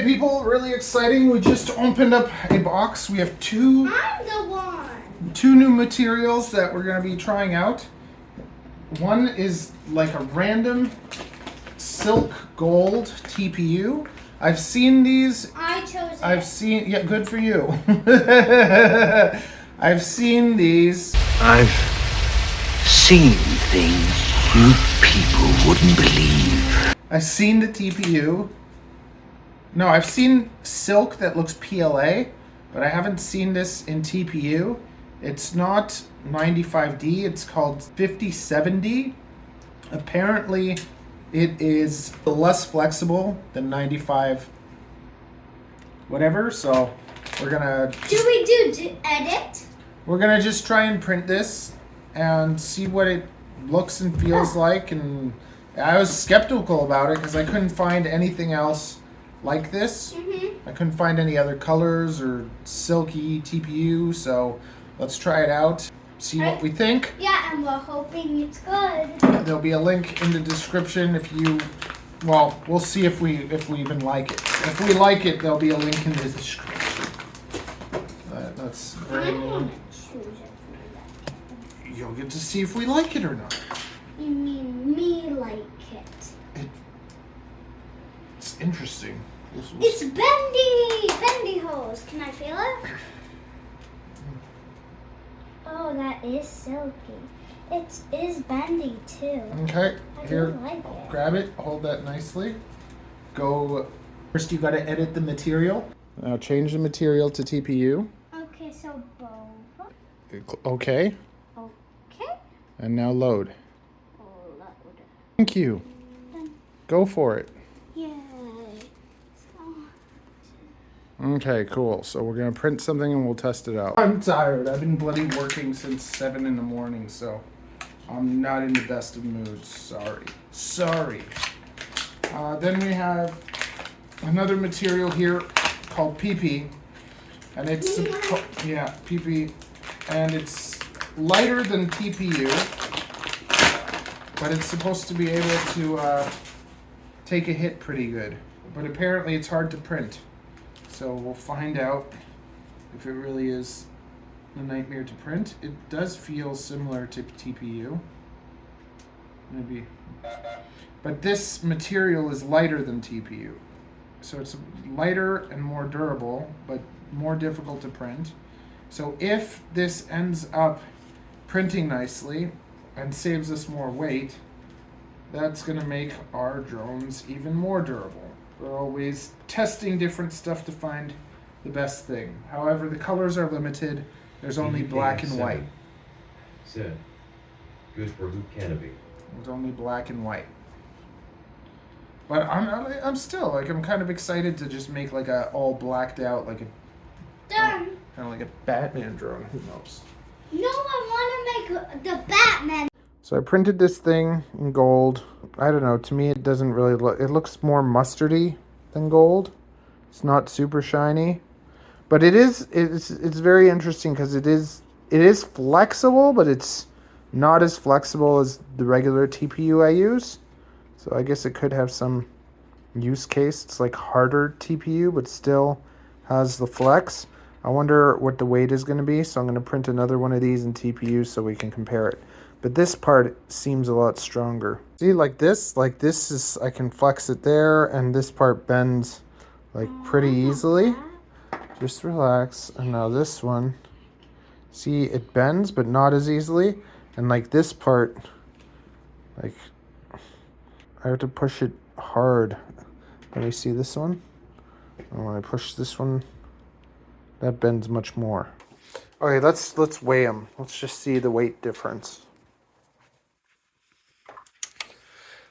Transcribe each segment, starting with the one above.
Okay, people, really exciting. We just opened up a box. We have two new materials that we're going to be trying out. One is like a random silk gold TPU. I've seen these. I chose it. Yeah, good for you. I've seen these. I've seen things you people wouldn't believe. I've seen the TPU. No, I've seen silk that looks PLA, but I haven't seen this in TPU. It's not 95D, it's called 57D. Apparently, it is less flexible than 95 whatever, so we're gonna... Edit? We're gonna just try and print this and see what it looks and feels like, and I was skeptical about it because I couldn't find anything else like this. I couldn't find any other colors or silky TPU, so let's try it out, see what we think. Yeah, and we're hoping it's good. There'll be a link in the description if you, well, we'll see if we even like it. If we like it, there'll be a link in the description. That's very neat. You'll get to see if we like it or not. You mean me like it? It's interesting. It's bendy holes. Can I feel it? Oh, that is silky. It is bendy too. Okay, I here, do like it. grab it, hold that nicely. Go, first you gotta edit the material. Now change the material to TPU. Okay, so both. Okay, Okay. and now load. Load. Thank you. Go for it. Yay. Okay, cool. So we're gonna print something and we'll test it out. I'm tired. I've been bloody working since 7 in the morning, so I'm not in the best of moods. Sorry. Then we have another material here called PP, and it's PP, and it's lighter than TPU, but it's supposed to be able to take a hit pretty good. But apparently it's hard to print. So we'll find out if it really is a nightmare to print. It does feel similar to TPU. Maybe. But this material is lighter than TPU. So it's lighter and more durable, but more difficult to print. So if this ends up printing nicely and saves us more weight, that's going to make our drones even more durable. We're always testing different stuff to find the best thing. However, the colors are limited. There's only black and white. Said, good for who can be. There's only black and white. But I'm still like, I'm kind of excited to just make like a all blacked out, like a Done. kind of like a Batman drone. Who knows? No, I want to make the Batman. So I printed this thing in gold. I don't know, to me it doesn't really look, it looks more mustardy than gold. It's not super shiny. But it's very interesting because it is flexible, but it's not as flexible as the regular TPU I use. So I guess it could have some use case. It's like harder TPU, but still has the flex. I wonder what the weight is going to be, so I'm going to print another one of these in TPU so we can compare it. But this part seems a lot stronger. See, like this is, I can flex it there, and this part bends like pretty easily. Just relax. And now this one, see, it bends, but not as easily. And like this part, like, I have to push it hard. Let me see this one. And when I push this one, that bends much more. Okay, let's weigh them. Let's just see the weight difference.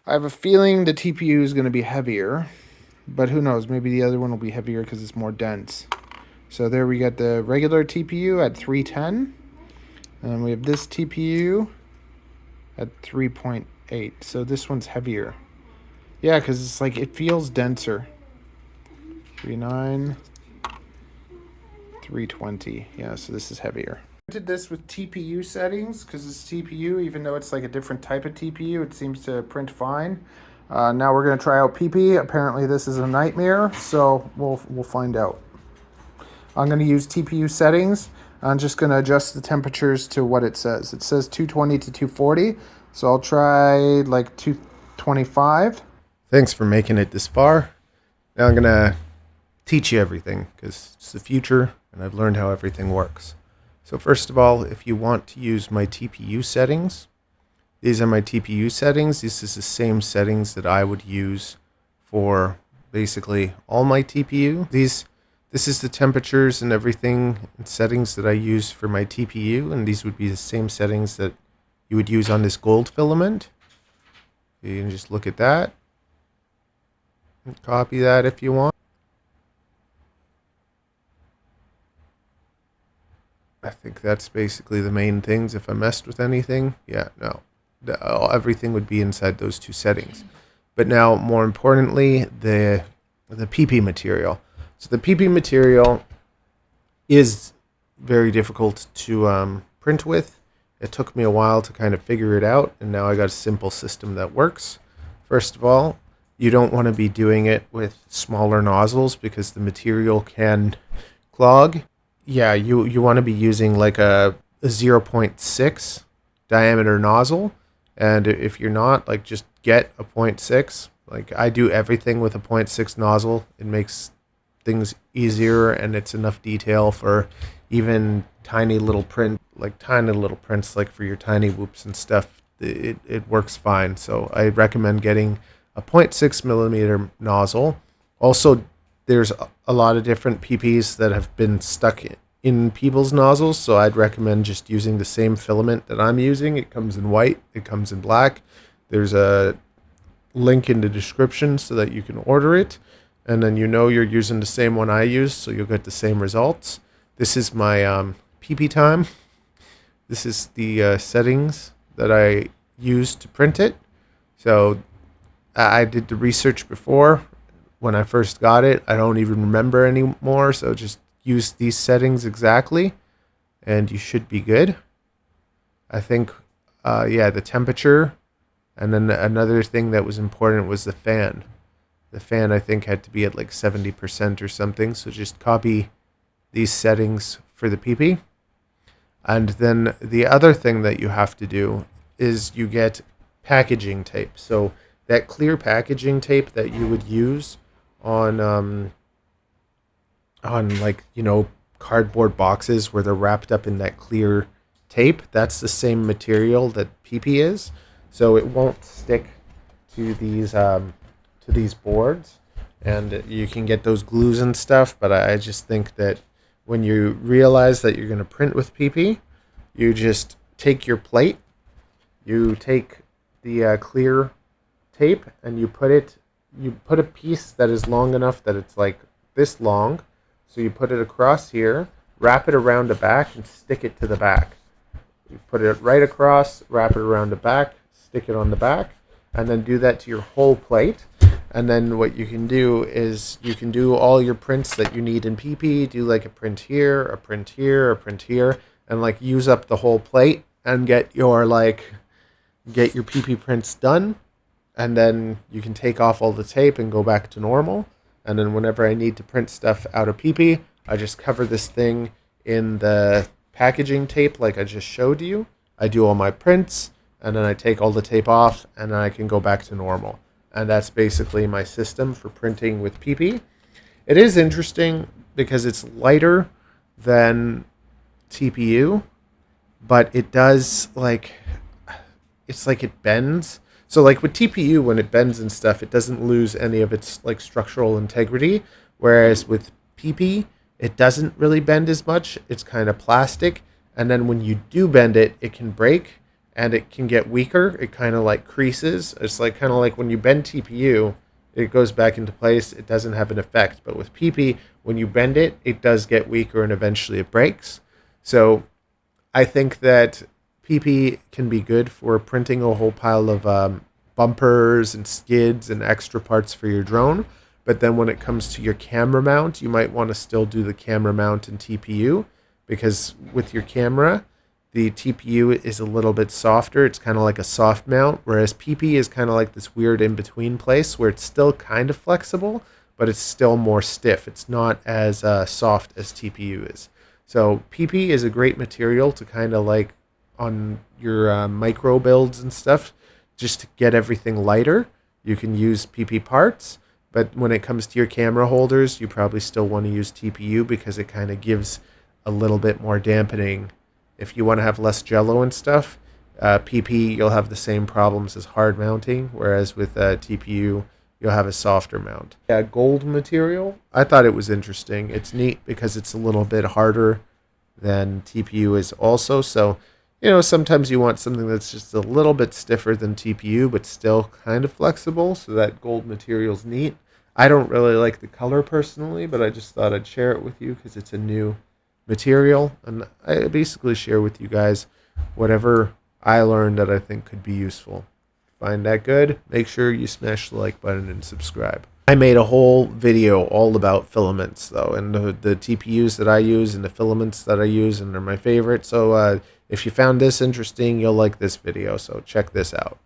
I have a feeling the TPU is going to be heavier, but who knows? Maybe the other one will be heavier because it's more dense. So there we got the regular TPU at 310, and we have this TPU at 3.8. So this one's heavier. Yeah, because it's like, it feels denser. 3.9, 320. Yeah, so this is heavier. I did this with TPU settings because it's TPU, even though it's like a different type of TPU, it seems to print fine. Now we're going to try out PP. Apparently this is a nightmare, so we'll find out. I'm going to use TPU settings. I'm just going to adjust the temperatures to what it says. It says 220 to 240, so I'll try like 225. Thanks for making it this far. Now I'm going to teach you everything because it's the future and I've learned how everything works. So first of all, if you want to use my TPU settings, these are my TPU settings. This is the same settings that I would use for basically all my TPU. This is the temperatures and everything and settings that I use for my TPU, and these would be the same settings that you would use on this gold filament. You can just look at that and copy that if you want. I think that's basically the main things. If I messed with anything, yeah, no. Everything would be inside those two settings. But now, more importantly, the PP material. So the PP material is very difficult to print with. It took me a while to kind of figure it out, and now I got a simple system that works. First of all, you don't want to be doing it with smaller nozzles because the material can clog. Yeah, you want to be using like a 0.6 diameter nozzle, and if you're not, like, just get a 0.6. Like, I do everything with a 0.6 nozzle. It makes things easier, and it's enough detail for even tiny little prints like for your tiny whoops and stuff. It works fine. So I recommend getting a 0.6 millimeter nozzle. Also, there's a lot of different PPs that have been stuck in people's nozzles, so I'd recommend just using the same filament that I'm using. It comes in white, it comes in black. There's a link in the description so that you can order it, and then you're using the same one I use, so you'll get the same results. This is my PP time. This is the settings that I use to print it. So I did the research before when I first got it. I don't even remember anymore, so just use these settings exactly and you should be good. I think the temperature, and then another thing that was important was the fan. The fan, I think, had to be at like 70% or something, so just copy these settings for the PP. And then the other thing that you have to do is you get packaging tape. So that clear packaging tape that you would use on like, cardboard boxes where they're wrapped up in that clear tape, that's the same material that PP is, so it won't stick to these boards, and you can get those glues and stuff. But I just think that when you realize that you're going to print with PP, you just take your plate, you take the clear tape, and you put a piece that is long enough that it's like this long. So you put it across here, wrap it around the back, and stick it to the back. You put it right across, wrap it around the back, stick it on the back, and then do that to your whole plate. And then what you can do is you can do all your prints that you need in PP, do like a print here, a print here, a print here, and like use up the whole plate and get your PP prints done. And then you can take off all the tape and go back to normal. And then whenever I need to print stuff out of PP, I just cover this thing in the packaging tape like I just showed you. I do all my prints, and then I take all the tape off, and then I can go back to normal. And that's basically my system for printing with PP. It is interesting because it's lighter than TPU, but it does, it's like it bends. So like with TPU, when it bends and stuff, it doesn't lose any of its like structural integrity. Whereas with PP, it doesn't really bend as much. It's kind of plastic. And then when you do bend it, it can break and it can get weaker. It kind of like creases. It's like kind of like when you bend TPU, it goes back into place. It doesn't have an effect. But with PP, when you bend it, it does get weaker and eventually it breaks. So I think that PP can be good for printing a whole pile of bumpers and skids and extra parts for your drone. But then when it comes to your camera mount, you might want to still do the camera mount in TPU, because with your camera, the TPU is a little bit softer. It's kind of like a soft mount, whereas PP is kind of like this weird in-between place where it's still kind of flexible, but it's still more stiff. It's not as soft as TPU is. So PP is a great material to kind of like on your micro builds and stuff, just to get everything lighter. You can use PP parts, but when it comes to your camera holders, you probably still want to use TPU because it kind of gives a little bit more dampening. If you want to have less jello and stuff, PP, you'll have the same problems as hard mounting, whereas with TPU, you'll have a softer mount. Yeah, gold material, I thought it was interesting. It's neat because it's a little bit harder than TPU is also. So, you know, sometimes you want something that's just a little bit stiffer than TPU, but still kind of flexible. So that gold material's neat. I don't really like the color personally, but I just thought I'd share it with you because it's a new material. And I basically share with you guys whatever I learned that I think could be useful. Find that good? Make sure you smash the like button and subscribe. I made a whole video all about filaments though, and the TPUs that I use and the filaments that I use, and they're my favorite. So if you found this interesting, you'll like this video, so check this out.